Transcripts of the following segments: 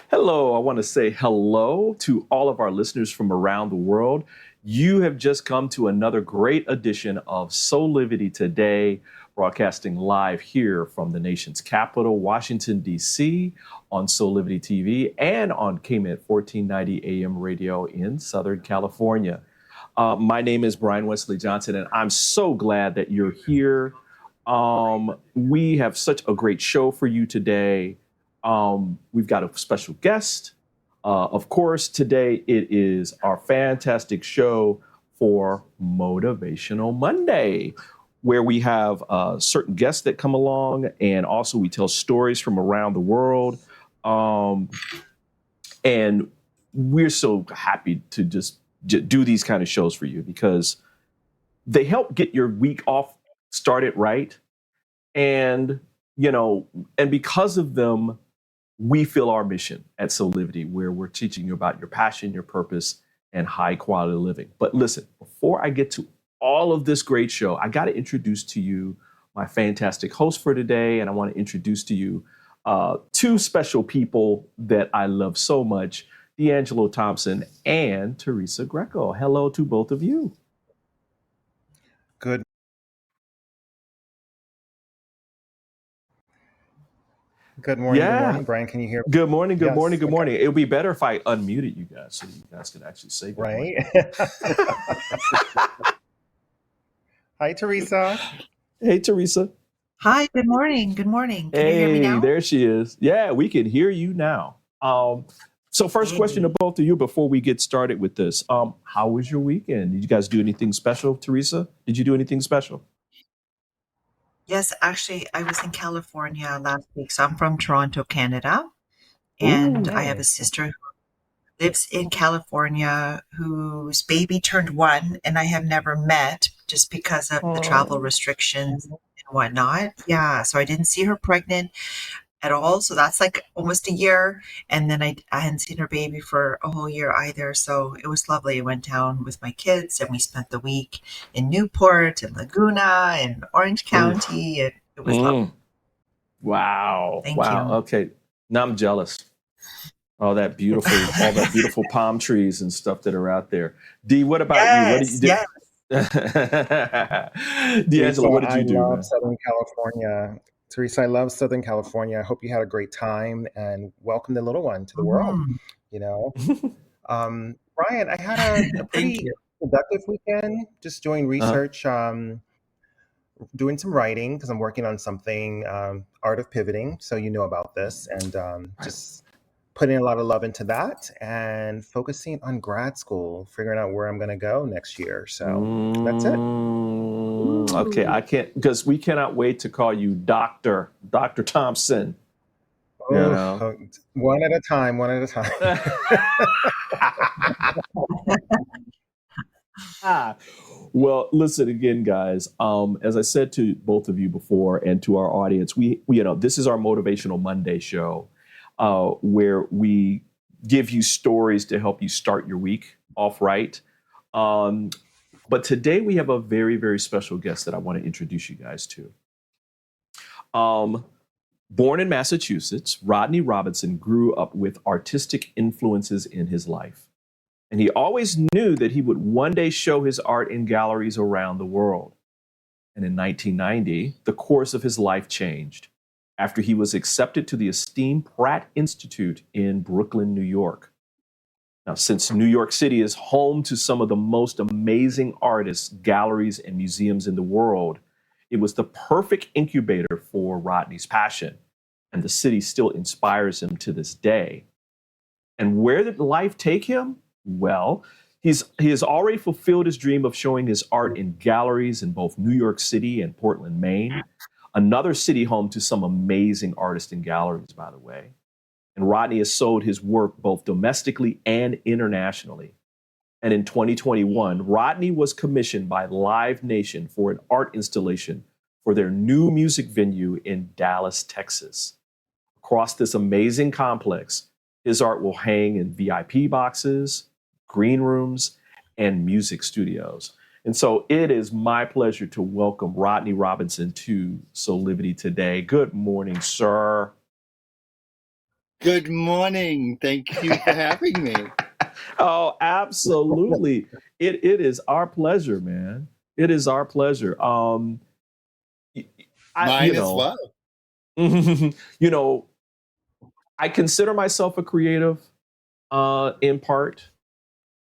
Hello, I want to say hello to all of our listeners from around the world. You have just come to another great edition of Soulivity Today, broadcasting live here from the nation's capital, Washington, D.C., on Soulivity TV and on KMET 1490 AM radio in Southern California. My name is Brian Westley Johnson, and I'm so glad that you're here. We have such a great show for you today. We've got a special guest. Of course, today it is our fantastic show for Motivational Monday, where we have certain guests that come along, and also we tell stories from around the world. And we're so happy to just do these kind of shows for you because they help get your week off started right. And, and because of them, we feel our mission at Soulivity, where we're teaching you about your passion, your purpose, and high quality living. But listen, before I get to all of this great show, I got to introduce to you my fantastic host for today. And I want to introduce to you two special people that I love so much, D'Angelo Thompson and Teresa Greco. Hello to both of you. Good. Good morning. Yeah. Good morning, Brian. Can you hear me? Good morning. Good Yes, morning. Good okay. morning. It would be better if I unmuted you guys so you guys could actually say good morning. Right. Hi, Teresa. Hey, Teresa. Hi, good morning. Good morning. Can you hear me now? There she is. Yeah, we can hear you now. So first question to both of you before we get started with this. How was your weekend? Did you guys do anything special? Teresa, did you do anything special? Yes, actually, I was in California last week. So I'm from Toronto, Canada. And I have a sister who lives in California whose baby turned 1 and I have never met just because of the travel restrictions and whatnot. Yeah, so I didn't see her pregnant at all. So that's like almost a year. And then I hadn't seen her baby for a whole year either. So it was lovely. I went down with my kids and we spent the week in Newport and Laguna and Orange County. And it was lovely. Wow. Thank Wow. you. Okay. Now I'm jealous. All that beautiful palm trees and stuff that are out there. Dee, what about you? What did you do? D'Angelo, what did you do? I love Southern California. Teresa, I love Southern California. I hope you had a great time and welcome the little one to the world. Brian, I had a pretty productive weekend, just doing research, doing some writing because I'm working on something, art of pivoting. So you know about this, and just putting a lot of love into that and focusing on grad school, figuring out where I'm going to go next year. So that's it. Okay, I can't, because we cannot wait to call you Dr. Thompson. One at a time. Well, listen again, guys. As I said to both of you before and to our audience, we this is our Motivational Monday show, where we give you stories to help you start your week off right. But today we have a very, very special guest that I want to introduce you guys to. Born in Massachusetts, Rodney Robinson grew up with artistic influences in his life. And he always knew that he would one day show his art in galleries around the world. And in 1990, the course of his life changed after he was accepted to the esteemed Pratt Institute in Brooklyn, New York. Now, since New York City is home to some of the most amazing artists, galleries, and museums in the world, it was the perfect incubator for Rodney's passion, and the city still inspires him to this day. And where did life take him? Well, he has already fulfilled his dream of showing his art in galleries in both New York City and Portland, Maine. another city home to some amazing artists and galleries, by the way. And Rodney has sold his work both domestically and internationally. And in 2021, Rodney was commissioned by Live Nation for an art installation for their new music venue in Dallas, Texas. Across this amazing complex, his art will hang in VIP boxes, green rooms, and music studios. And so it is my pleasure to welcome Rodney Robinson to Soulivity today. Good morning, sir. Good morning. Thank you for having me. Oh, absolutely. It is our pleasure, man. It is our pleasure. Mine as well. You know, I consider myself a creative in part.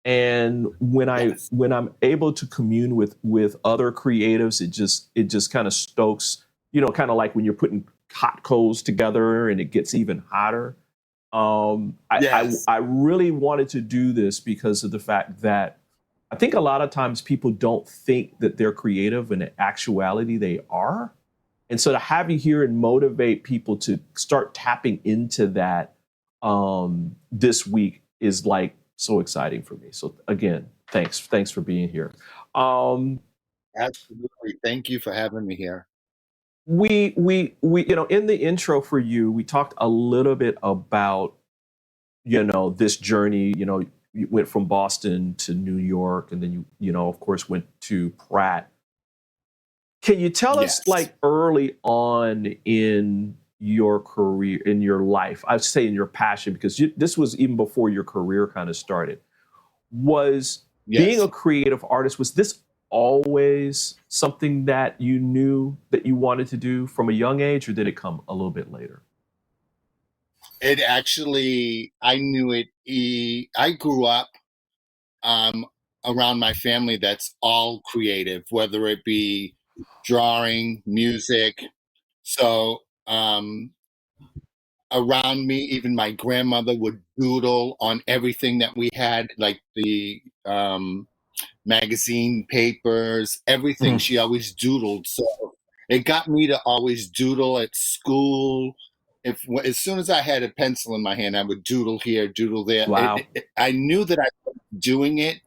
And when I'm able to commune with other creatives, it just kind of stokes, kind of like when you're putting hot coals together and it gets even hotter. I really wanted to do this because of the fact that I think a lot of times people don't think that they're creative, and in actuality they are. And so to have you here and motivate people to start tapping into that this week is like so exciting for me. So again, thanks for being here. Absolutely. Thank you for having me here. We in the intro for you, we talked a little bit about this journey. You went from Boston to New York, and then you of course went to Pratt. Can you tell us, like, early on in your career, in your life, I'd say in your passion, because this was even before your career kind of started, was being a creative artist, was this always something that you knew that you wanted to do from a young age, or did it come a little bit later? It actually, I knew it. I grew up around my family that's all creative, whether it be drawing, music. So around me, even my grandmother would doodle on everything that we had, like the magazine papers, everything. She always doodled. So it got me to always doodle at school. As soon as I had a pencil in my hand, I would doodle here, doodle there. Wow. I knew that I was doing it,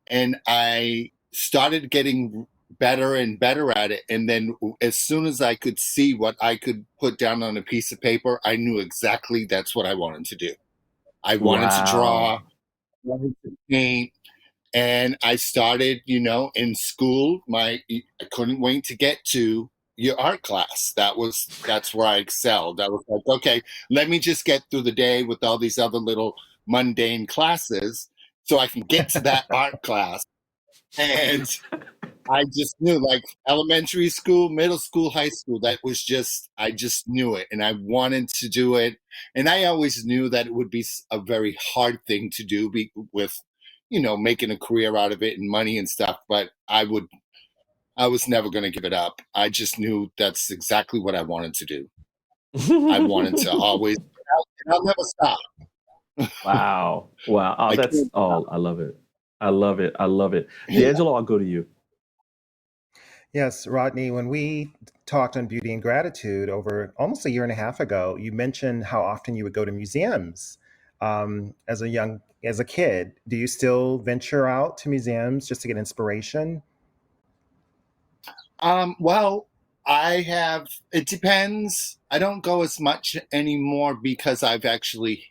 and I started getting better and better at it. And then as soon as I could see what I could put down on a piece of paper, I knew exactly that's what I wanted to do. I wanted to draw, wanted to paint. And I started, in school. I couldn't wait to get to your art class. That's where I excelled. I was like, okay, let me just get through the day with all these other little mundane classes so I can get to that art class. And I just knew, like, elementary school, middle school, high school, I just knew it, and I wanted to do it. And I always knew that it would be a very hard thing to do with, making a career out of it and money and stuff. But I was never going to give it up. I just knew that's exactly what I wanted to do. I wanted to always, and I'll never stop. Wow. Oh, I love it. I love it. I love it. D'Angelo, I'll go to you. Yes, Rodney, when we talked on Beauty and Gratitude over almost a year and a half ago, you mentioned how often you would go to museums as a kid. Do you still venture out to museums just to get inspiration? Well, it depends. I don't go as much anymore because I've actually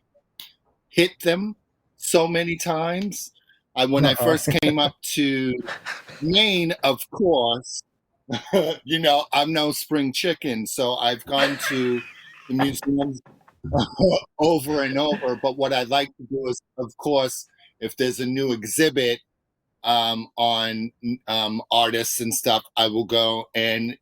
hit them so many times. When I first came up to Maine, of course, I'm no spring chicken, so I've gone to the museums over and over. But what I'd like to do is, of course, if there's a new exhibit on artists and stuff, I will go. And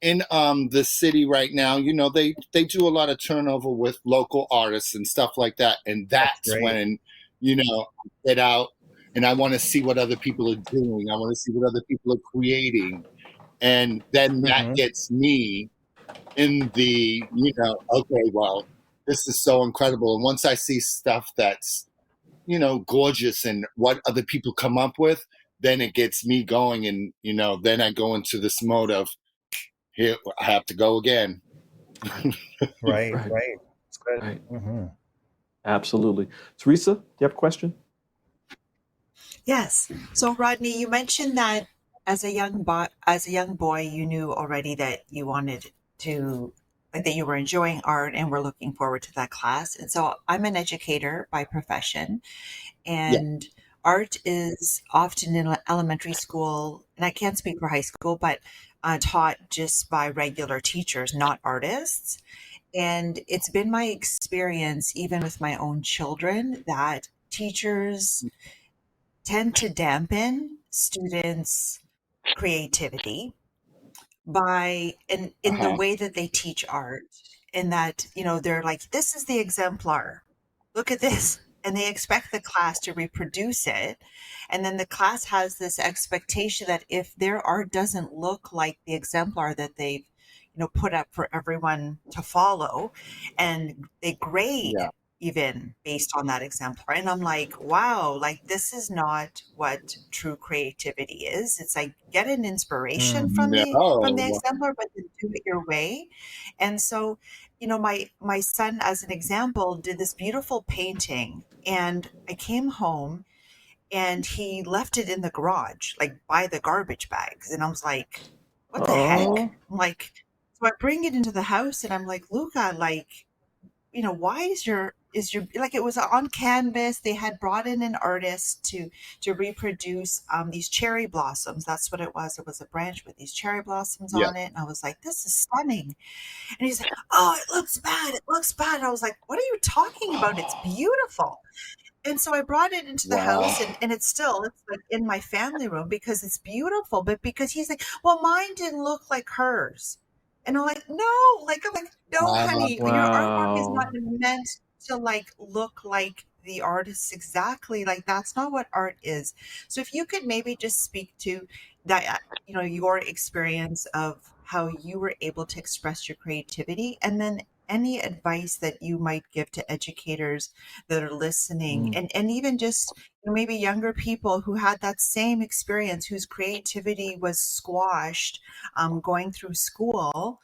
in the city right now, they do a lot of turnover with local artists and stuff like that. And that's when, I get out and I want to see what other people are doing. I want to see what other people are creating. And then that gets me in the, okay, well, this is so incredible. And once I see stuff that's, gorgeous and what other people come up with, then it gets me going. And, then I go into this mode of, here I have to go again. Right. Right. It's good. Right. Mm-hmm. Absolutely. Teresa, do you have a question? Yes. So Rodney, you mentioned that as a young boy, you knew already that you wanted to, like, that you were enjoying art and were looking forward to that class. And so I'm an educator by profession, Yeah. and art is often in elementary school, and I can't speak for high school, but taught just by regular teachers, not artists. And it's been my experience, even with my own children, that teachers tend to dampen students' creativity by in the Uh-huh. way that they teach art, and that, you know, they're like, this is the exemplar, look at this, and they expect the class to reproduce it. And then the class has this expectation that if their art doesn't look like the exemplar that they've, you know, put up for everyone to follow, and they grade Yeah. even based on that exemplar. And I'm like, wow, like, this is not what true creativity is. It's like, get an inspiration from the No. exemplar, but then do it your way. And so, you know, my son, as an example, did this beautiful painting, and I came home and he left it in the garage, like by the garbage bags. And I was like, what the Oh, heck? I'm like, so I bring it into the house and I'm like, Luca, like, you know, why is your, like, it was on canvas. They had brought in an artist to reproduce these cherry blossoms. That's what it was. It was a branch with these cherry blossoms Yeah. on it. And I was like, this is stunning. And he's like, oh, it looks bad. It looks bad. And I was like, what are you talking about? It's beautiful. And so I brought it into the Wow. house, and it's like in my family room because it's beautiful, but because he's like, well, mine didn't look like hers. And I'm like, no, like, I'm like, no, honey, your artwork is not wow. meant to like look like the artist exactly. Like, that's not what art is. So if you could maybe just speak to that, you know, your experience of how you were able to express your creativity, and then any advice that you might give to educators that are listening, Mm, and even just, you know, maybe younger people who had that same experience, whose creativity was squashed going through school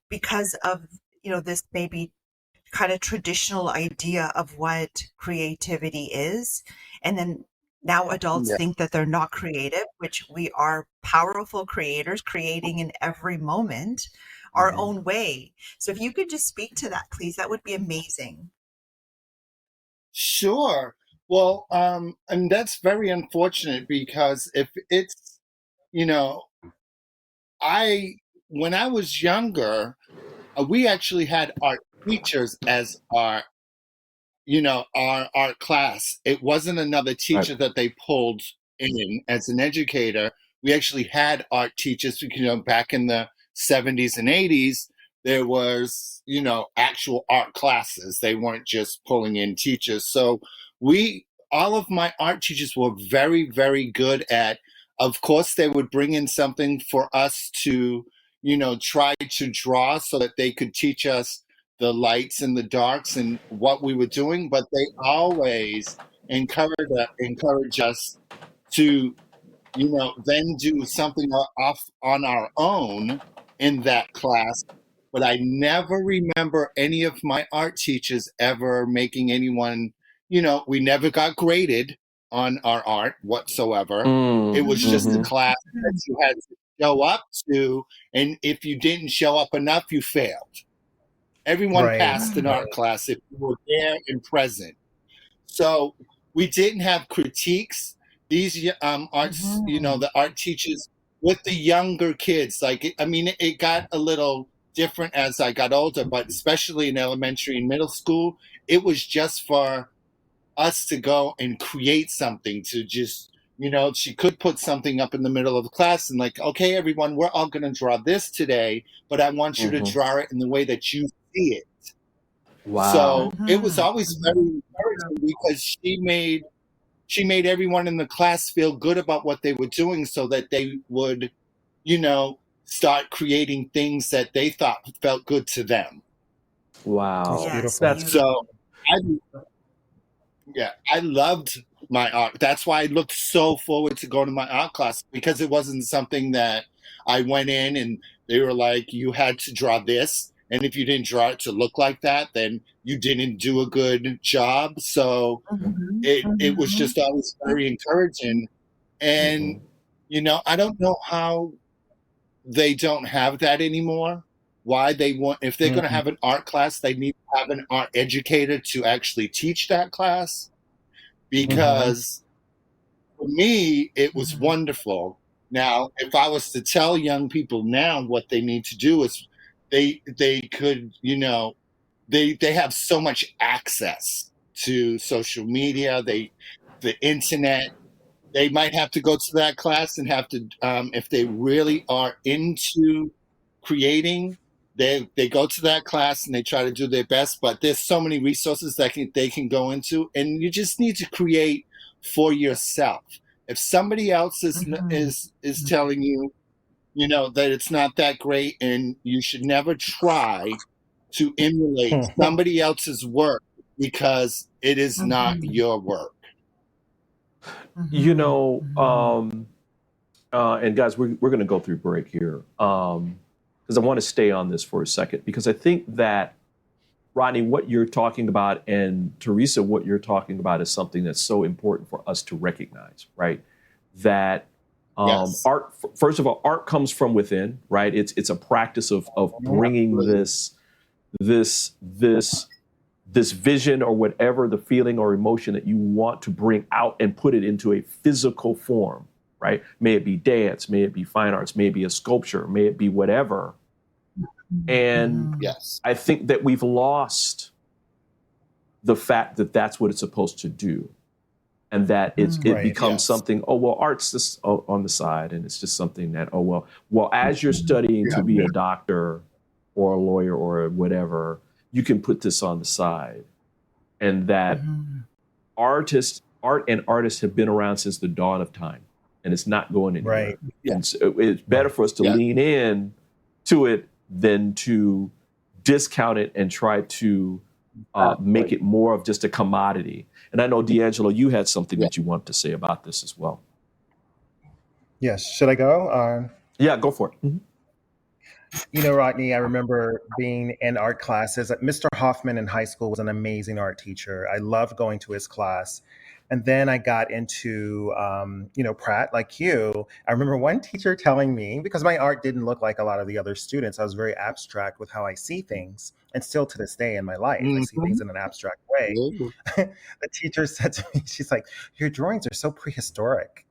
because of, you know, this maybe kind of traditional idea of what creativity is. And then now adults Yeah. think that they're not creative, which we are powerful creators, creating in every moment our mhm. own way. So if you could just speak to that, please, that would be amazing. Sure. Well, and that's very unfortunate because if it's, you know, I when I was younger, we actually had art teachers as our art class. It wasn't another Right. teacher that they pulled in as an educator. We actually had art teachers, back in the 70s and 80s, there was, actual art classes. They weren't just pulling in teachers. So all of my art teachers were very, very good at, of course, they would bring in something for us to, try to draw so that they could teach us the lights and the darks and what we were doing, but they always encourage us to, then do something off on our own in that class. But I never remember any of my art teachers ever making anyone, we never got graded on our art whatsoever. It Mm, was just a mhm. class that you had to show up to, and if you didn't show up enough, you failed. Everyone Right. passed an art class if you were there and present. So we didn't have critiques. These arts, Mhm. the art teachers with the younger kids, it got a little different as I got older, but especially in elementary and middle school, it was just for us to go and create something to just, she could put something up in the middle of the class and like, okay, everyone, we're all going to draw this today, but I want you to Mhm. draw it in the way that you see it. Wow. So it was Mhm. always very encouraging because she made everyone in the class feel good about what they were doing so that they would, start creating things that they thought felt good to them. That's Wow. Yes, beautiful. That's So beautiful. I yeah, I loved my art. That's why I looked so forward to going to my art class, because it wasn't something that I went in and they were like, you had to draw this. And if you didn't draw it to look like that, then you didn't do a good job. So it was just always very encouraging. And, I don't know how they don't have that anymore. Why they want, if they're going to have an art class, they need to have an art educator to actually teach that class. Because for me, it was wonderful. Now, if I was to tell young people now what they need to do is they could, they have so much access to social media, the internet. They might have to go to that class and have to, if they really are into creating, they go to that class and they try to do their best. But there's so many resources that they can go into, and you just need to create for yourself. If somebody else is telling you, that it's not that great, and you should never try to emulate somebody else's work because it is not your work. And guys, we're going to go through break here because I want to stay on this for a second, because I think that, Rodney, what you're talking about, and Teresa, what you're talking about is something that's so important for us to recognize, right? That art, first of all, art comes from within, right? It's a practice of bringing this vision or whatever the feeling or emotion that you want to bring out and put it into a physical form, right? May it be dance, may it be fine arts, may it be a sculpture, may it be whatever. And I think that we've lost the fact that that's what it's supposed to do. And that it becomes something, art's just on the side. And it's just something that, as you're studying to be a doctor or a lawyer or whatever, you can put this on the side. And that art and artists have been around since the dawn of time, and it's not going anywhere. Right. And so it's better for us to lean in to it than to discount it and try to make it more of just a commodity. And I know, D'Angelo, you had something that you wanted to say about this as well. Yes. Should I go? Yeah, go for it. Rodney, I remember being in art classes. Mr. Hoffman in high school was an amazing art teacher. I loved going to his class. And then I got into, Pratt, like you. I remember one teacher telling me, because my art didn't look like a lot of the other students, I was very abstract with how I see things. And still to this day in my life, I see things in an abstract way. The teacher said to me, she's like, your drawings are so prehistoric.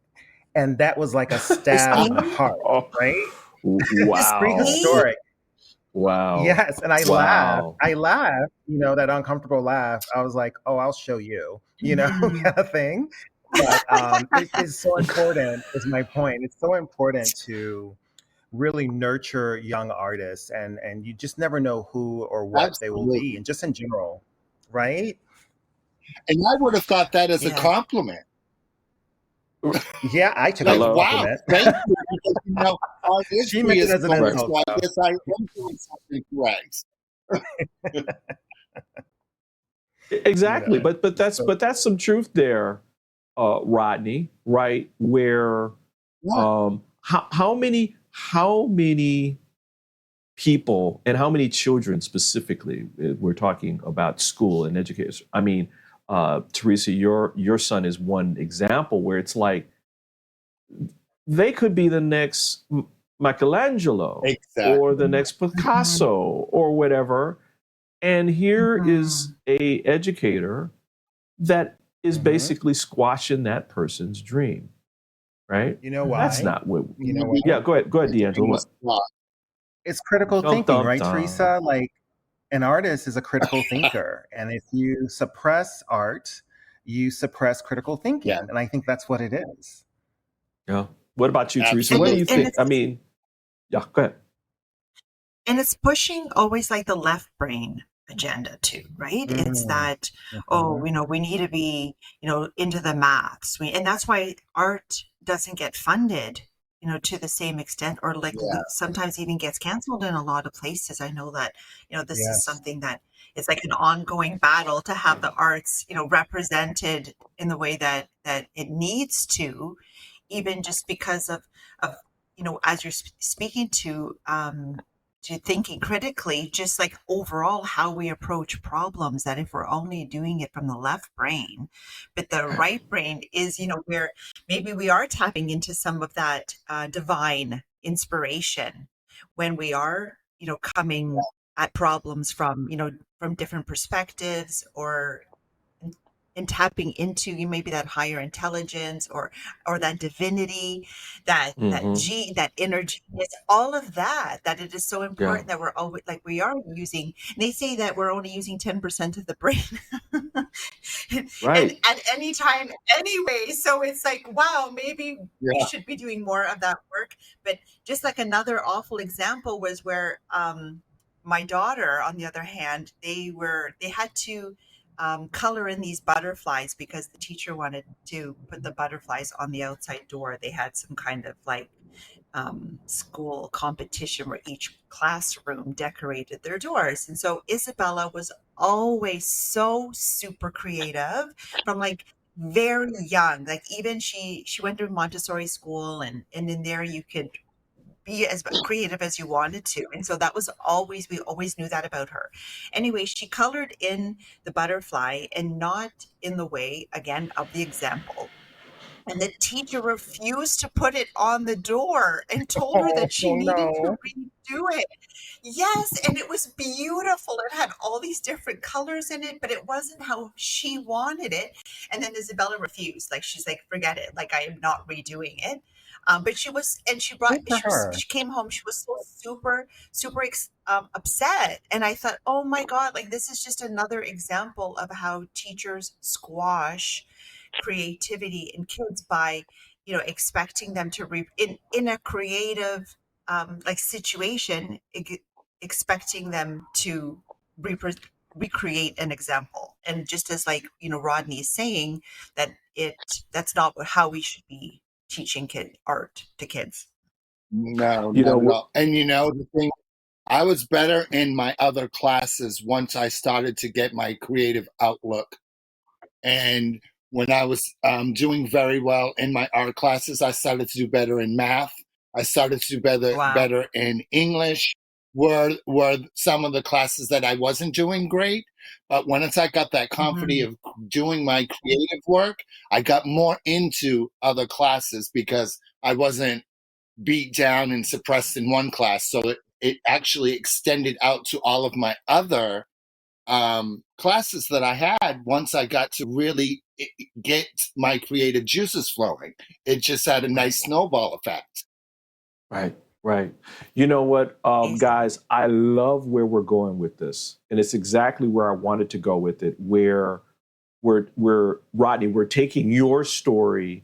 And that was like a stab in the heart, right? Wow. Prehistoric. Wow. Yes. And I laughed. That uncomfortable laugh. I was like, I'll show you, kind of thing. But it's so important, is my point. It's so important to really nurture young artists, and you just never know who or what they will be, and just in general, right? And I would have thought that as a compliment. Yeah, I took it as a compliment. Wow, thank you. Because, our she meant it as an insult. So I guess I am doing something correct. Exactly, but that's some truth there, Rodney. Right? Where how many people and how many children specifically, we're talking about school and education. I mean, Teresa, your son is one example where it's like they could be the next Michelangelo or the next Picasso or whatever. And here is a educator that is basically squashing that person's dream, right? You know why? That's not what. Yeah, go ahead, D'Angelo. It's critical thinking, right, Teresa? Like, an artist is a critical thinker, and if you suppress art, you suppress critical thinking, and I think that's what it is. Yeah. What about you, Teresa? What do you think? I mean, go ahead. And it's pushing always like the left brain agenda too, right? It's that, we need to be, into the maths. And that's why art doesn't get funded, to the same extent, or sometimes even gets canceled in a lot of places. I know that, this is something that is like an ongoing battle to have the arts, represented in the way that it needs to, even just because of as you're speaking to thinking critically, just like overall how we approach problems, that if we're only doing it from the left brain, but the right brain is, where maybe we are tapping into some of that divine inspiration when we are, coming at problems from different perspectives, or and tapping into maybe that higher intelligence, or that divinity, that inner genius, all of that it is so Yeah. important that we're always, like, we are using, they say that we're only using 10% of the brain and Right. at any time anyway. So it's like, wow, maybe we Yeah. should be doing more of that work. But just like another awful example was where my daughter, on the other hand, they had to color in these butterflies because the teacher wanted to put the butterflies on the outside door. They had some kind of like school competition where each classroom decorated their doors. And so Isabella was always so super creative from like very young. Like, even she went to Montessori school, and in there you could be as creative as you wanted to. And so that was always, we always knew that about her. Anyway, she colored in the butterfly, and not in the way, again, of the example. And the teacher refused to put it on the door and told her that she Oh needed to no. redo it. Yes, and it was beautiful. It had all these different colors in it, but it wasn't how she wanted it. And then Isabella refused. Like, she's like, forget it. Like, I am not redoing it. But she was, and Good for her. she came home. She was so super, super upset. And I thought, oh my God, like, this is just another example of how teachers squash creativity in kids by, expecting them to in a creative like situation, expecting them to recreate an example. And just as, like, Rodney is saying, that's not how we should be teaching art to kids. No, You not at know, all. And the thing, I was better in my other classes once I started to get my creative outlook. And when I was doing very well in my art classes, I started to do better in math. I started to do Wow. better in English. Were some of the classes that I wasn't doing great, but once I got that confidence Mhm. of doing my creative work, I got more into other classes because I wasn't beat down and suppressed in one class. So it actually extended out to all of my other classes that I had. Once I got to really get my creative juices flowing, it just had a nice snowball effect. right, right. You know what, Amazing. guys, I love where we're going with this. And it's exactly where I wanted to go with it, where we're Rodney, we're taking your story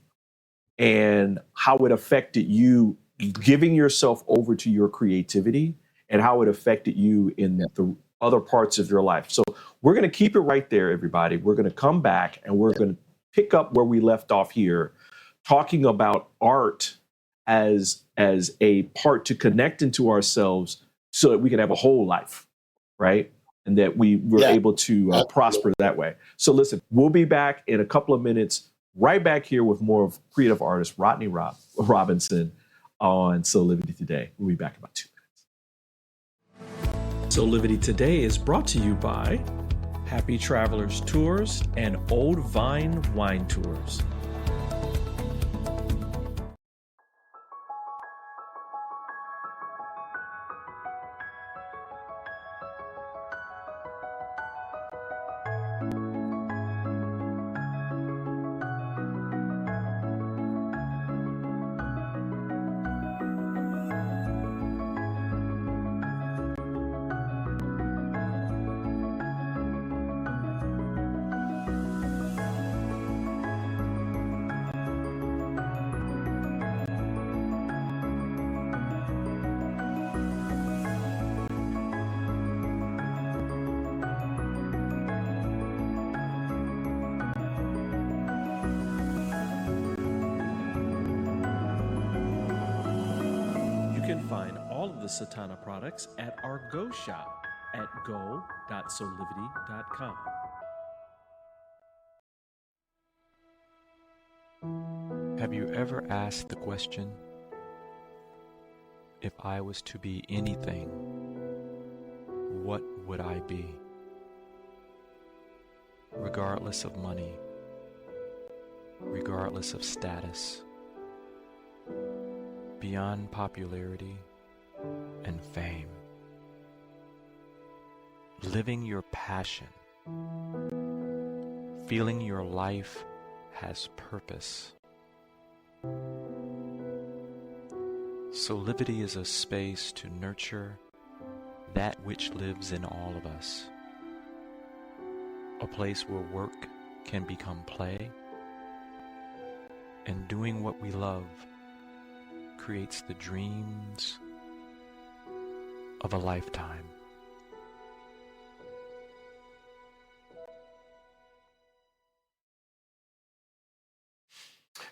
and how it affected you, giving yourself over to your creativity, and how it affected you in the other parts of your life. So we're going to keep it right there, everybody. We're going to come back and we're going to pick up where we left off here, talking about art as a part to connect into ourselves so that we can have a whole life, right? And that we were Yeah, able to prosper that way. So listen, we'll be back in a couple of minutes, right back here with more of creative artist Rodney Robinson on Soulivity Today. We'll be back in about 2 minutes. Soulivity Today is brought to you by Happy Travelers Tours and Old Vine Wine Tours. You can find all of the Satana products at our Go shop at go.soulivity.com. Have you ever asked the question, If I was to be anything, what would I be? Regardless of money, regardless of status, beyond popularity and fame. Living your passion, feeling your life has purpose. Soulivity is a space to nurture that which lives in all of us. A place where work can become play, and doing what we love creates the dreams of a lifetime.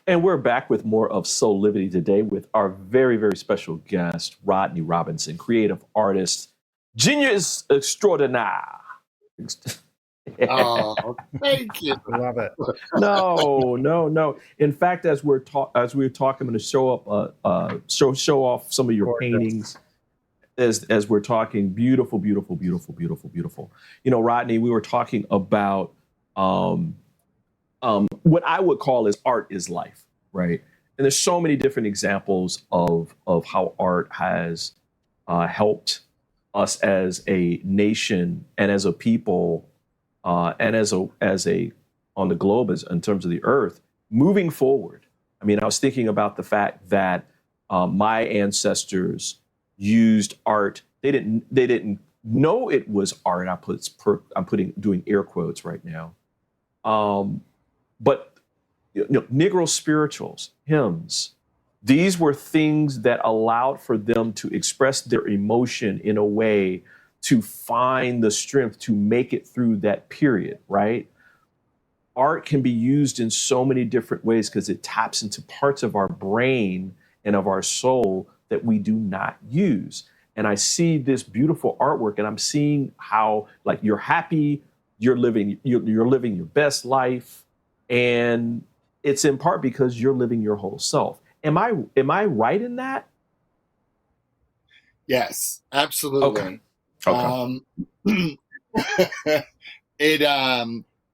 And we're back with more of Soulivity today with our very, very special guest, Rodney Robinson, creative artist, genius extraordinaire. Oh, thank you. Love it. No. In fact, as we're talking, I'm going to show off some of your paintings. As we're talking, beautiful. You know, Rodney, we were talking about what I would call as art is life, right? And there's so many different examples of how art has helped us as a nation and as a people, and as a on the globe, as in terms of the earth, moving forward. I mean, I was thinking about the fact that my ancestors used art. They didn't know it was art. I'm doing air quotes right now. But Negro spirituals, hymns, these were things that allowed for them to express their emotion in a way to find the strength to make it through that period, right? Art can be used in so many different ways because it taps into parts of our brain and of our soul that we do not use. And I see this beautiful artwork, and I'm seeing how, like, you're happy, you're living your best life, and it's in part because you're living your whole self. Am I right in that? Yes, absolutely. Okay.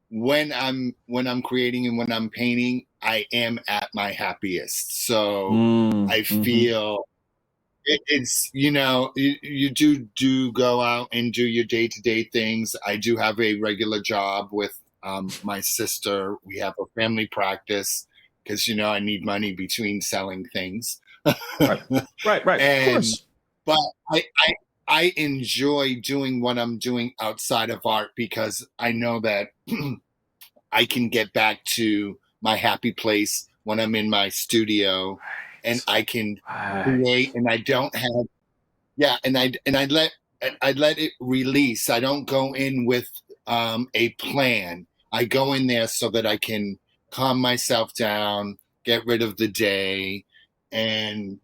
When I'm creating and when I'm painting, I am at my happiest. So I feel it's, you do go out and do your day-to-day things. I do have a regular job with my sister. We have a family practice because, I need money between selling things. Right. And, of course. But I enjoy doing what I'm doing outside of art because I know that I can get back to my happy place when I'm in my studio and I can create, and I don't have, and I let it release. I don't go in with a plan. I go in there so that I can calm myself down, get rid of the day, and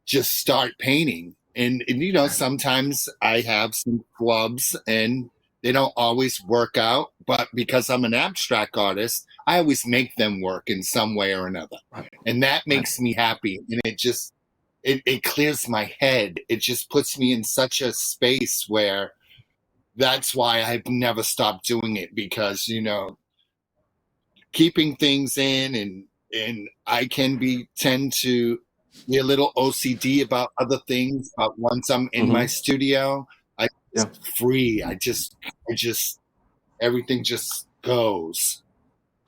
just start painting. And sometimes I have some flubs and they don't always work out, but because I'm an abstract artist, I always make them work in some way or another. And that makes me happy. And it clears my head. It just puts me in such a space where that's why I've never stopped doing it, because, keeping things in and I can tend to be a little OCD about other things. But once I'm in my studio, free. I just everything just goes.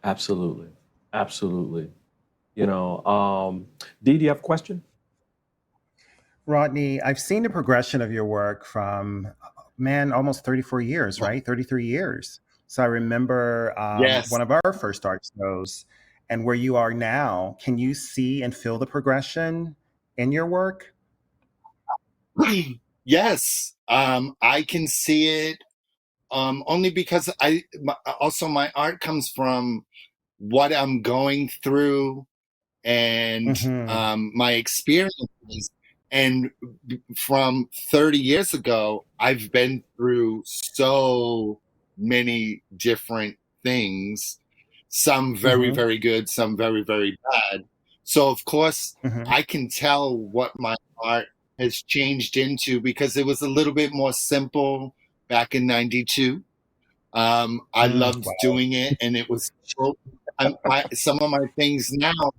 Absolutely. Dee, do you have a question? Rodney, I've seen the progression of your work from, almost 34 years, right? 33 years. So I remember one of our first art shows, and where you are now. Can you see and feel the progression in your work? Yes, I can see it. Only because my art comes from what I'm going through and my experiences. And from 30 years ago, I've been through so many different things, some very, very good, some very, very bad. So, of course, I can tell what my art has changed into, because it was a little bit more simple back in 92. I loved doing it, and it was so, some of my things now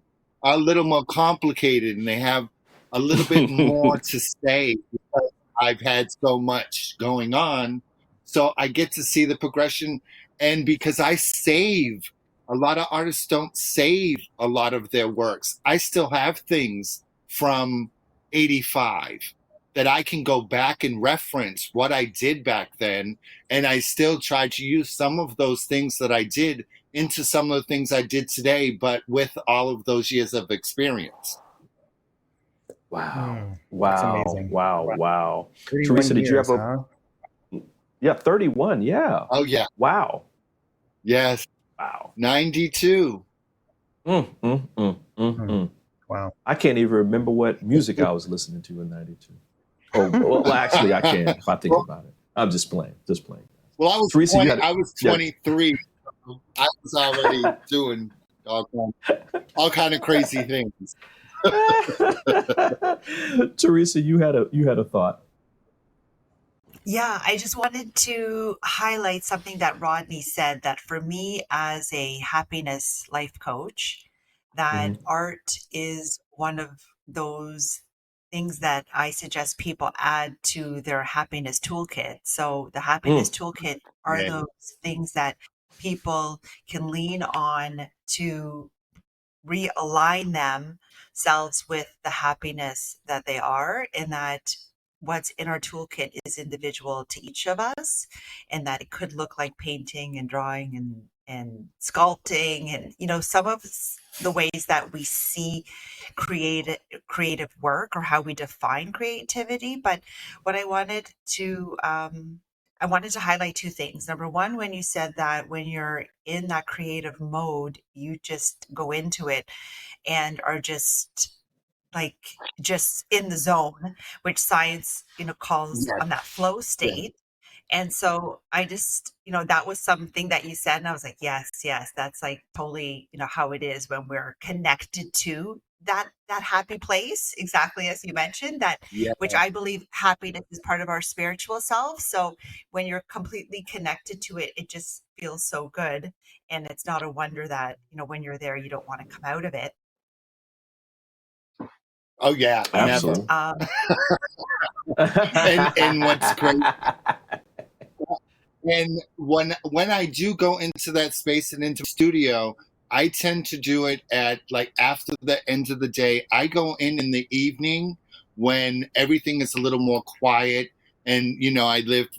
are a little more complicated, and they have a little bit more to say because I've had so much going on. So I get to see the progression, and because I save, a lot of artists don't save a lot of their works. I still have things from 85 that I can go back and reference what I did back then. And I still try to use some of those things that I did into some of the things I did today, but with all of those years of experience. Wow. That's Wow. amazing. Wow. 31 Teresa, did you years, have huh? Yeah, 31. Yeah. Oh, yeah. Wow. Yes. Wow. 92. Wow. I can't even remember what music I was listening to in 92. Oh, well, actually, I can if I think about it. I'm just playing. Well, I was Teresa, 20, you had I was 23. So I was already doing all kind of crazy things. Teresa, you had a thought. Yeah, I just wanted to highlight something that Rodney said, that for me as a happiness life coach, that art is one of those things that I suggest people add to their happiness toolkit. So the happiness toolkit are those things that people can lean on to realign themselves with the happiness that they are, and that what's in our toolkit is individual to each of us, and that it could look like painting and drawing and sculpting, and some of the ways that we see creative work, or how we define creativity. But what I wanted to highlight two things. Number one, when you said that when you're in that creative mode, you just go into it and are just in the zone, which science, calls on that flow state. And so I just, that was something that you said, and I was like, yes, that's like totally, how it is when we're connected to that happy place, exactly as you mentioned, which I believe happiness is part of our spiritual self. So when you're completely connected to it, it just feels so good. And it's not a wonder that, when you're there, you don't want to come out of it. Oh yeah, Absolutely. And what's great, and when I do go into that space and into the studio, I tend to do it at like after the end of the day. I go in the evening when everything is a little more quiet, and I live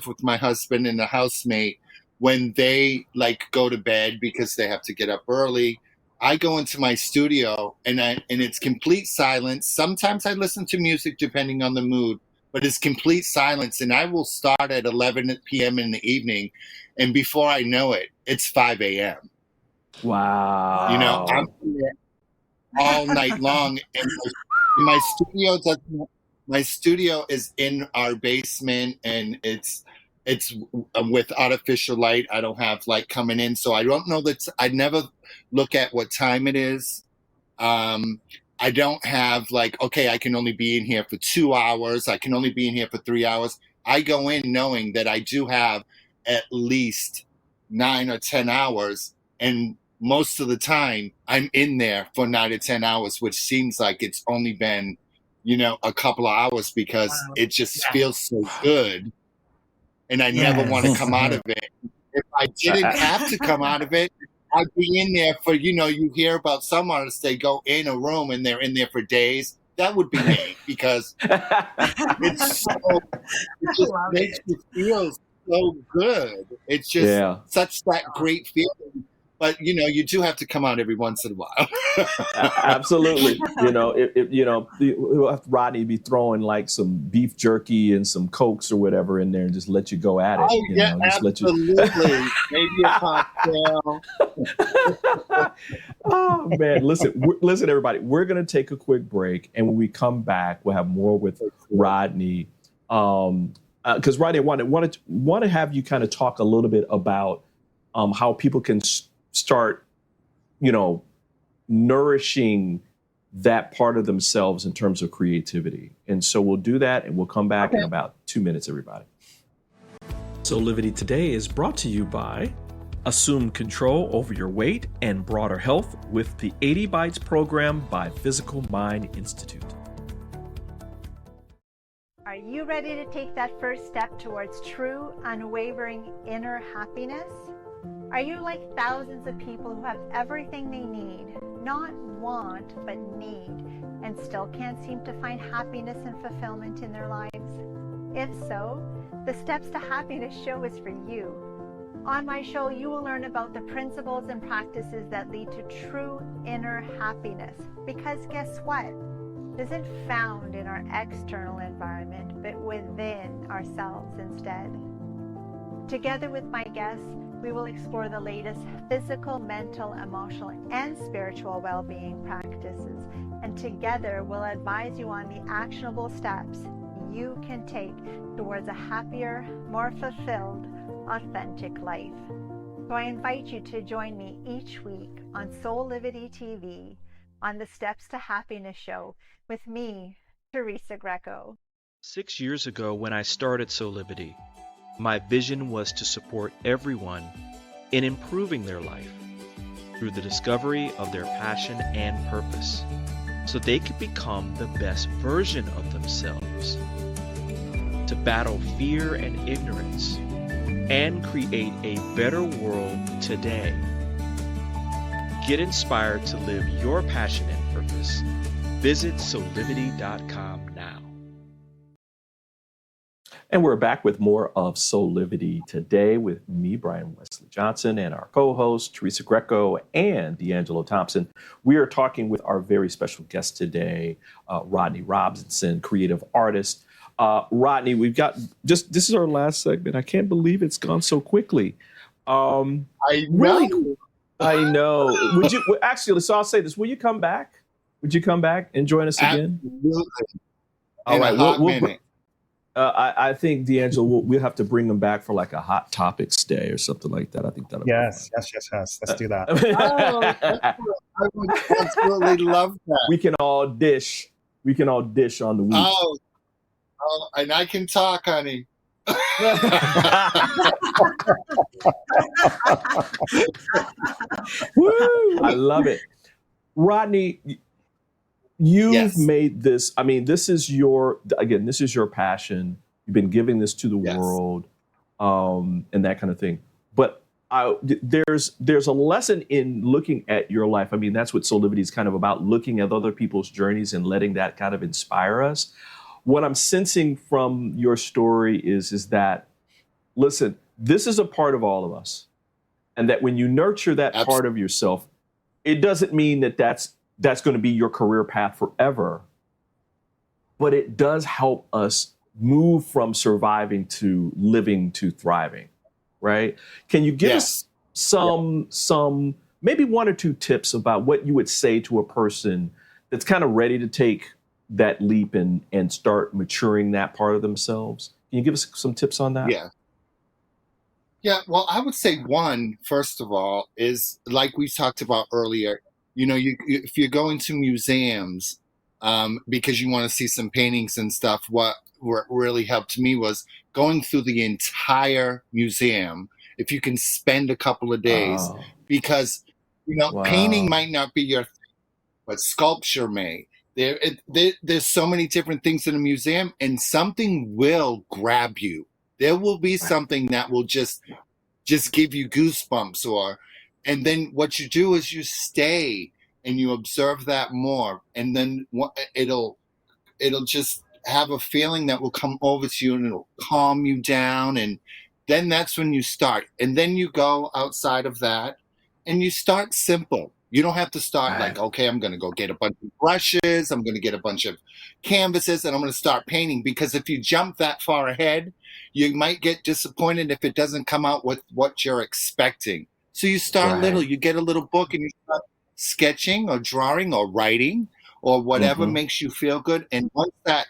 with my husband and a housemate. When they like go to bed because they have to get up early, I go into my studio and it's complete silence. Sometimes I listen to music depending on the mood, but it's complete silence. And I will start at 11 p.m. in the evening, and before I know it, it's 5 a.m. Wow. I'm here all night long. And my studio is in our basement, and it's with artificial light. I don't have light coming in, so I don't know that. I never look at what time it is. I don't have like, okay, I can only be in here for 2 hours. I can only be in here for 3 hours. I go in knowing that I do have at least 9 or 10 hours. And most of the time I'm in there for 9 or 10 hours, which seems like it's only been, a couple of hours, because it just feels so good. And I never want to come out of it. If I didn't have to come out of it, I'd be in there for, you hear about some artists, they go in a room and they're in there for days. That would be me, because it just makes you feel so good. It's just such that great feeling. But, you do have to come out every once in a while. Absolutely. We'll have Rodney be throwing like some beef jerky and some Cokes or whatever in there and just let you go at it. Oh, yeah, absolutely. Maybe a cocktail. Oh, man. Listen, everybody. We're going to take a quick break. And when we come back, we'll have more with Rodney. Because Rodney, I want to have you kind of talk a little bit about how people can start, nourishing that part of themselves in terms of creativity. And so we'll do that, and we'll come back in about 2 minutes, everybody. Soulivity Today is brought to you by Assume control over your weight and broader health with the 80 Bites program by Physical Mind Institute. Are you ready to take that first step towards true, unwavering inner happiness? Are you like thousands of people who have everything they need, not want, but need, and still can't seem to find happiness and fulfillment in their lives? If so, the Steps to Happiness show is for you. On my show, you will learn about the principles and practices that lead to true inner happiness. Because guess what? It isn't found in our external environment, but within ourselves instead. Together with my guests, we will explore the latest physical, mental, emotional, and spiritual well-being practices. And together, we'll advise you on the actionable steps you can take towards a happier, more fulfilled, authentic life. So I invite you to join me each week on Soulivity TV on the Steps to Happiness show with me, Teresa Greco. 6 years ago, when I started Soulivity, my vision was to support everyone in improving their life through the discovery of their passion and purpose, so they could become the best version of themselves, to battle fear and ignorance, and create a better world today. Get inspired to live your passion and purpose. Visit Soulivity.com now. And we're back with more of Soulivity Today with me, Brian Westley Johnson, and our co-hosts, Teresa Greco and D'Angelo Thompson. We are talking with our very special guest today, Rodney Robinson, creative artist. Rodney, we've got this is our last segment. I can't believe it's gone so quickly. I know. Really, I know. Would you actually? So I'll say this: will you come back? Would you come back and join us again? Absolutely. All right, minute. I think D'Angelo, we'll have to bring them back for like a Hot Topics day or something like that. I think that'll Yes. Let's do that. I would absolutely love that. We can all dish. We can all dish on the week. Oh, and I can talk, honey. Woo! I love it. Rodney, you've Yes. made this. I mean, this is your passion. You've been giving this to the Yes. world, and that kind of thing. But there's a lesson in looking at your life. I mean, that's what Soulivity is kind of about, looking at other people's journeys and letting that kind of inspire us. What I'm sensing from your story is that, listen, this is a part of all of us. And that when you nurture that part of yourself, it doesn't mean that that's going to be your career path forever. But it does help us move from surviving to living to thriving, right? Can you give us some maybe one or two tips about what you would say to a person that's kind of ready to take that leap and start maturing that part of themselves? Can you give us some tips on that? Yeah. Well, I would say one, first of all, is like we talked about earlier, if you're going to museums because you want to see some paintings and stuff, what really helped me was going through the entire museum. If you can spend a couple of days, because, painting might not be your thing, but sculpture may. There's so many different things in a museum, and something will grab you. There will be something that will just give you goosebumps, and then what you do is you stay and you observe that more, and then it'll just have a feeling that will come over to you, and it'll calm you down, and then that's when you start, and then you go outside of that, and you start simple. You don't have to start like, okay, I'm going to go get a bunch of brushes. I'm going to get a bunch of canvases and I'm going to start painting. Because if you jump that far ahead, you might get disappointed if it doesn't come out with what you're expecting. So you start little, you get a little book and you start sketching or drawing or writing or whatever makes you feel good. And once that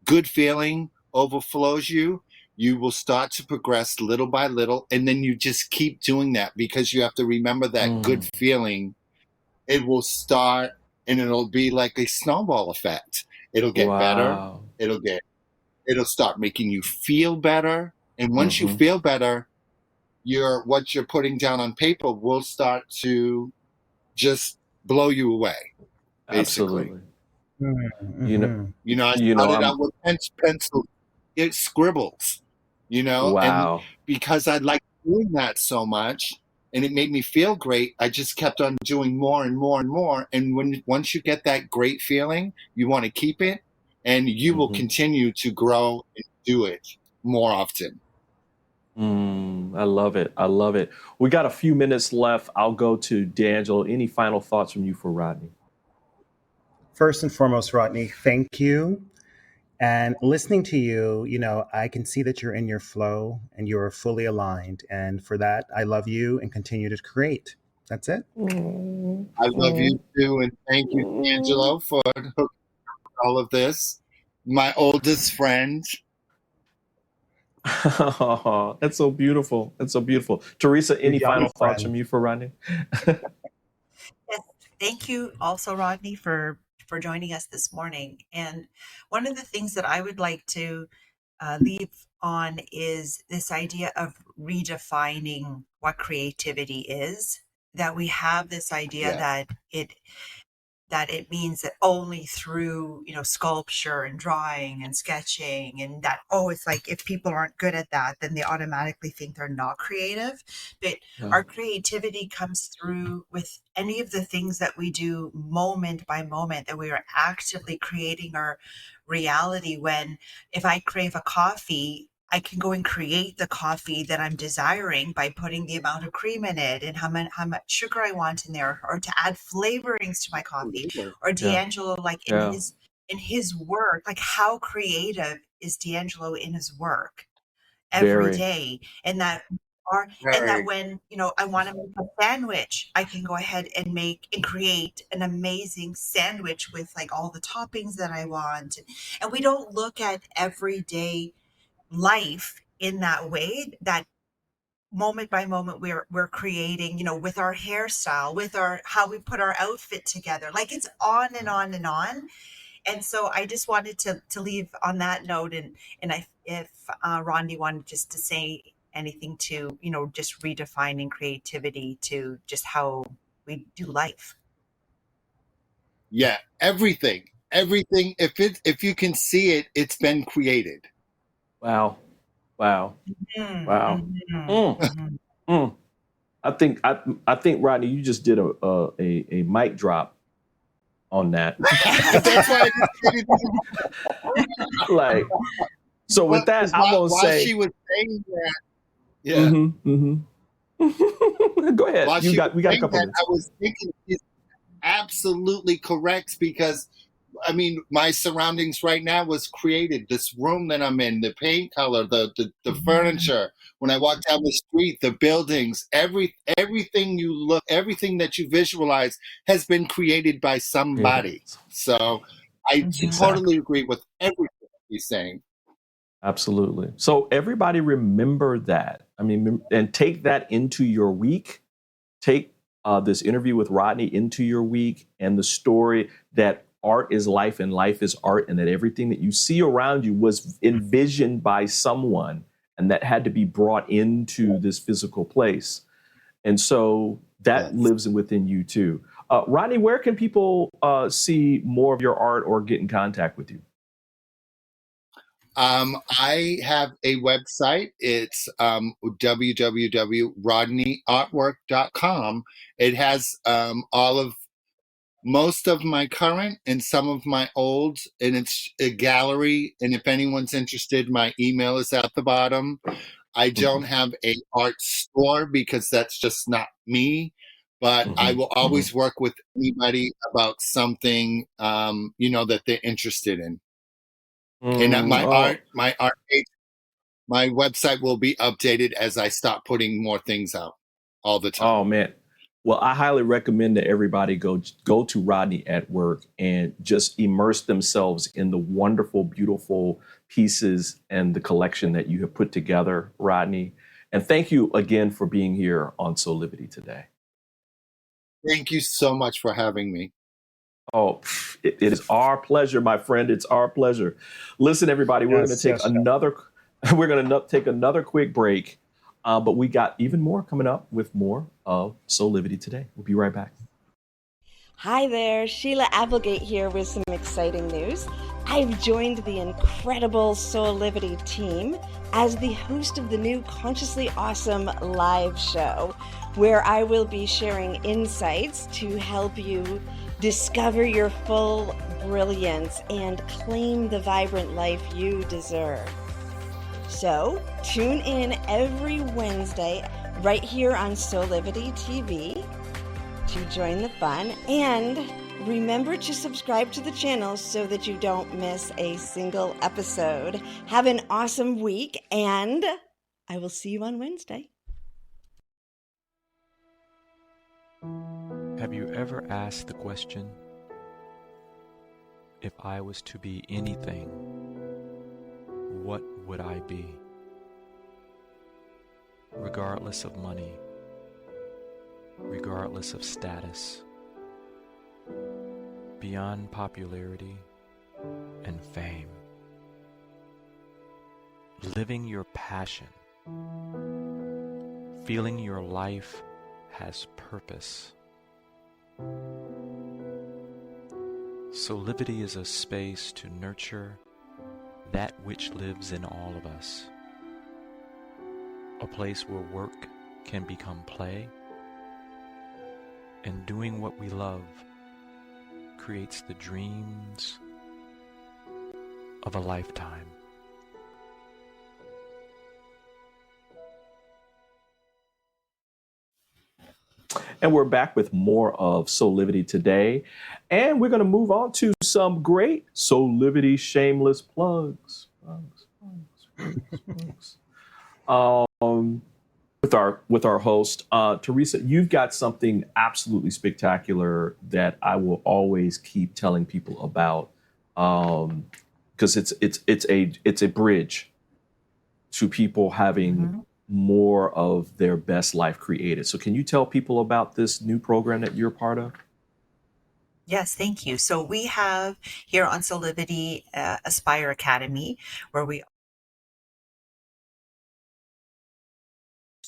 good feeling overflows you, you will start to progress little by little. And then you just keep doing that because you have to remember that good feeling. It will start and it'll be like a snowball effect. It'll get better. Wow. It'll start making you feel better. And once you Mhm. feel better, what you're putting down on paper will start to just blow you away, basically. Absolutely. You know, Mm-hmm. I started out with pencil, scribbles, and wow. because I liked doing that so much and it made me feel great, I just kept on doing more and more and more. And once you get that great feeling, you want to keep it, and you will continue to grow and do it more often. I love it. I love it. We got a few minutes left. I'll go to D'Angelo. Any final thoughts from you for Rodney? First and foremost, Rodney, thank you. And listening to you, I can see that you're in your flow and you're fully aligned. And for that, I love you and continue to create. That's it. I love you too, and thank you, Angelo, for all of this. My oldest friend. That's so beautiful. That's so beautiful. Teresa, any Your young final thoughts friend. from you for Rodney? Yes, thank you also, Rodney, for joining us this morning. And one of the things that I would like to leave on is this idea of redefining what creativity is. That we have this idea that it means that only through sculpture and drawing and sketching, and that it's like if people aren't good at that, then they automatically think they're not creative. But our creativity comes through with any of the things that we do moment by moment, that we are actively creating our reality. When if I crave a coffee, I can go and create the coffee that I'm desiring by putting the amount of cream in it and how much sugar I want in there, or to add flavorings to my coffee. Or D'Angelo, like in his work, like how creative is D'Angelo in his work every day? And that when I want to make a sandwich, I can go ahead and make and create an amazing sandwich with like all the toppings that I want. And we don't look at everyday life in that way, that moment by moment we're creating, with our hairstyle, with our how we put our outfit together, like it's on and on and on. And so I just wanted to leave on that note, and if Rodney wanted just to say anything to just redefining creativity to just how we do life. Yeah, everything. If you can see it, it's been created. Wow. I think Rodney, you just did a mic drop on that. That's why I just like, so with that, I'm gonna say she was saying that. Go ahead. While we got a couple minutes. I was thinking it's absolutely correct, because I mean, my surroundings right now was created. This room that I'm in, the paint color, the furniture. When I walk down the street, the buildings, everything everything that you visualize has been created by somebody. So I totally agree with everything he's saying. Absolutely. So everybody remember that. I mean, and take that into your week. Take this interview with Rodney into your week, and the story that art is life and life is art, and that everything that you see around you was envisioned by someone and that had to be brought into this physical place. And so that lives within you too. Rodney, where can people see more of your art or get in contact with you? I have a website. It's www.rodneyartwork.com. It has most of my current and some of my old, and it's a gallery. And if anyone's interested, my email is at the bottom. I don't have a art store because that's just not me, but I will always work with anybody about something, that they're interested in. And my art page, my website will be updated as I stop putting more things out all the time. Oh man. Well, I highly recommend that everybody go to Rodney at Work and just immerse themselves in the wonderful, beautiful pieces and the collection that you have put together, Rodney. And thank you again for being here on Soulivity today. Thank you so much for having me. Oh, it is our pleasure, my friend. It's our pleasure. Listen, everybody, we're going to Yes, take yes, another. We're going to take another quick break, but we got even more coming up with more of Soulivity today. We'll be right back. Hi there, Sheila Applegate here with some exciting news. I've joined the incredible Soulivity team as the host of the new Consciously Awesome live show, where I will be sharing insights to help you discover your full brilliance and claim the vibrant life you deserve. So, tune in every Wednesday right here on Soulivity TV to join the fun, and remember to subscribe to the channel so that you don't miss a single episode. Have an awesome week, and I will see you on Wednesday. Have you ever asked the question, if I was to be anything, what would I be? Regardless of money, regardless of status, beyond popularity and fame, living your passion, feeling your life has purpose. Soulivity is a space to nurture that which lives in all of us, a place where work can become play, and doing what we love creates the dreams of a lifetime. And we're back with more of Soulivity today. And we're going to move on to some great Soulivity shameless plugs. With our host, Teresa, you've got something absolutely spectacular that I will always keep telling people about, because it's a bridge to people having more of their best life created. So can you tell people about this new program that you're part of? Yes, thank you. So we have here on Soulivity Aspire Academy, where we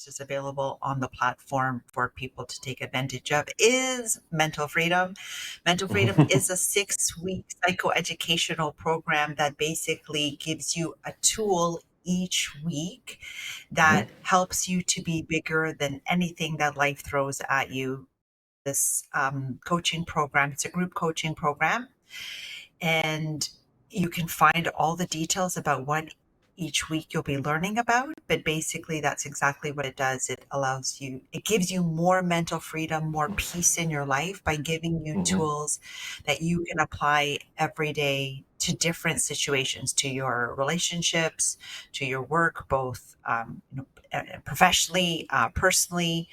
is available on the platform for people to take advantage of is Mental Freedom. Mental Freedom is a 6-week psychoeducational program that basically gives you a tool each week that helps you to be bigger than anything that life throws at you. This coaching program, it's a group coaching program, and you can find all the details about what each week you'll be learning about, but basically that's exactly what it does. It gives you more mental freedom, more peace in your life by giving you tools that you can apply every day to different situations, to your relationships, to your work, both professionally, personally,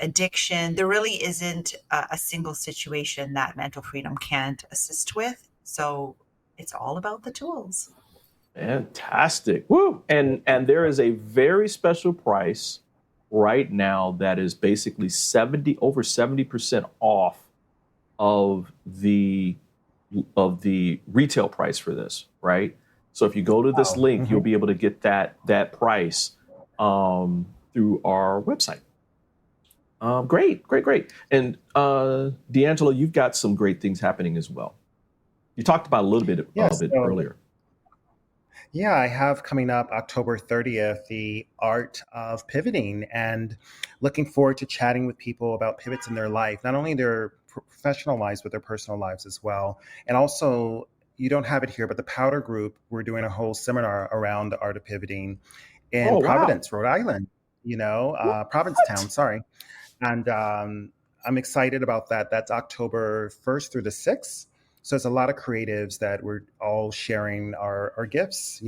addiction. There really isn't a single situation that Mental Freedom can't assist with. So it's all about the tools. Fantastic. Woo! And there is a very special price right now that is basically over 70% off of the retail price for this, right? So if you go to this link, you'll be able to get that price through our website. Great. And D'Angelo, you've got some great things happening as well. You talked about a little bit of it earlier. Yeah, I have coming up October 30th, the art of pivoting, and looking forward to chatting with people about pivots in their life, not only their professional lives, but their personal lives as well. And also, you don't have it here, but the Powder Group, we're doing a whole seminar around the art of pivoting in Providence, Rhode Island, Provincetown, sorry. And I'm excited about that. That's October 1st through the 6th. So it's a lot of creatives that we're all sharing our gifts,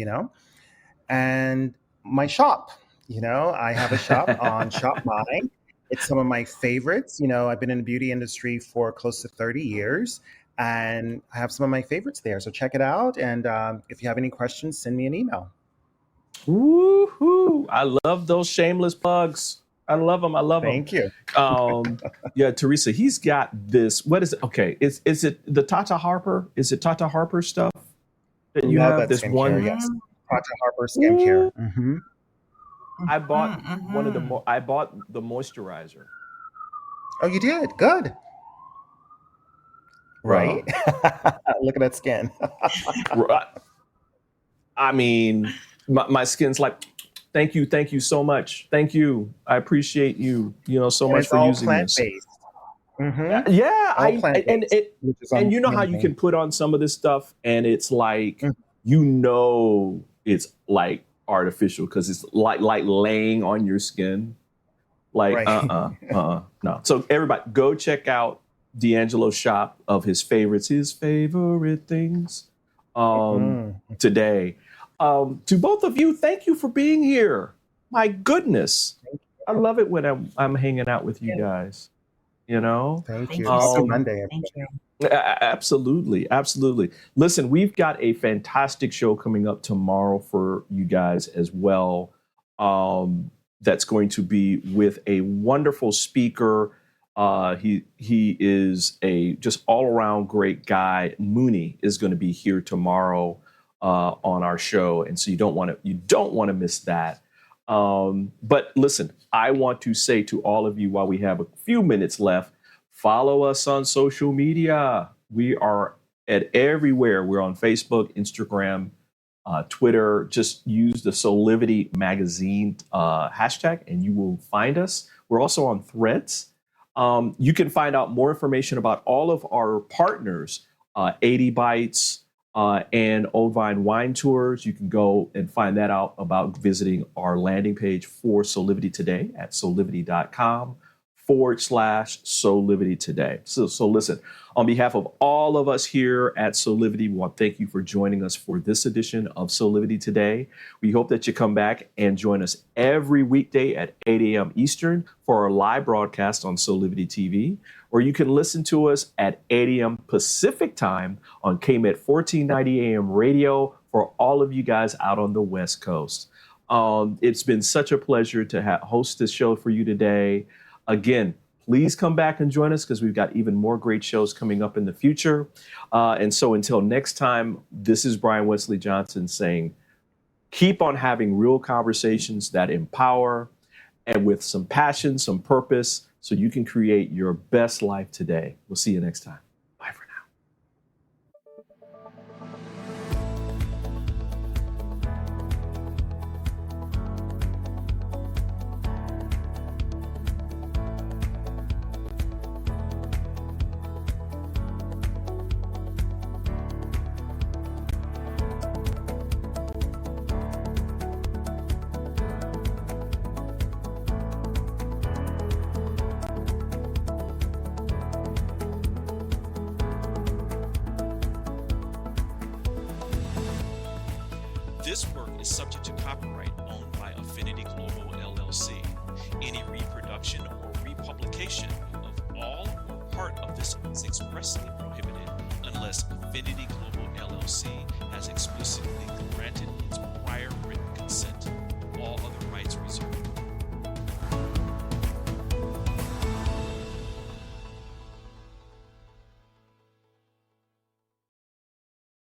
and my shop, I have a shop on Shop My. It's some of my favorites. I've been in the beauty industry for close to 30 years, and I have some of my favorites there. So check it out. And if you have any questions, send me an email. Woohoo! I love those shameless plugs. I love him. I love him. Thank you. Yeah, Teresa, he's got this. What is it? Okay, is it the Tata Harper? Is it Tata Harper stuff that you Love have? that This skincare, one. yes. Tata Harper skincare. Mm-hmm. I bought one of the. I bought the moisturizer. Oh, you did? Good. Right? Look at that skin. Right. I mean, my skin's like, thank you so much. Thank you. I appreciate you, so And much it's for all using this. plant-based. Mm-hmm. Yeah, All plant-based, which is and you know how you amazing. can put on some of this stuff and it's like, Mhm. it's like artificial because it's like laying on your skin. Like, Right. no. So everybody go check out D'Angelo's shop of his favorites, his favorite things today. To both of you, thank you for being here. My goodness. I love it when I'm hanging out with you guys. Thank you. you Happy so Monday. Thank you. Absolutely. Listen, we've got a fantastic show coming up tomorrow for you guys as well. That's going to be with a wonderful speaker. He is a just all around great guy. Mooney is going to be here tomorrow on our show, and so you don't want to miss that. But listen, I want to say to all of you while we have a few minutes left, follow us on social media. We are at everywhere. We're on Facebook, Instagram, Twitter. Just use the Soulivity magazine hashtag and you will find us. We're also on Threads. You can find out more information about all of our partners, 80 Bites, and Old Vine Wine Tours. You can go and find that out about visiting our landing page for Soulivity Today at soulivity.com/Soulivity Today. So listen, on behalf of all of us here at Soulivity, we want to thank you for joining us for this edition of Soulivity Today. We hope that you come back and join us every weekday at 8 a.m. Eastern for our live broadcast on Soulivity TV, or you can listen to us at 8 a.m. Pacific time on KMET 1490 AM radio for all of you guys out on the West Coast. It's been such a pleasure to host this show for you today. Again, please come back and join us because we've got even more great shows coming up in the future. And so until next time, this is Brian Westley Johnson saying, keep on having real conversations that empower and with some passion, some purpose, so you can create your best life today. We'll see you next time. Bye for now. This work is subject to copyright owned by Affinity Global LLC. Any reproduction or republication of all or part of this is expressly prohibited unless Affinity Global LLC has explicitly granted its prior written consent. All other rights reserved.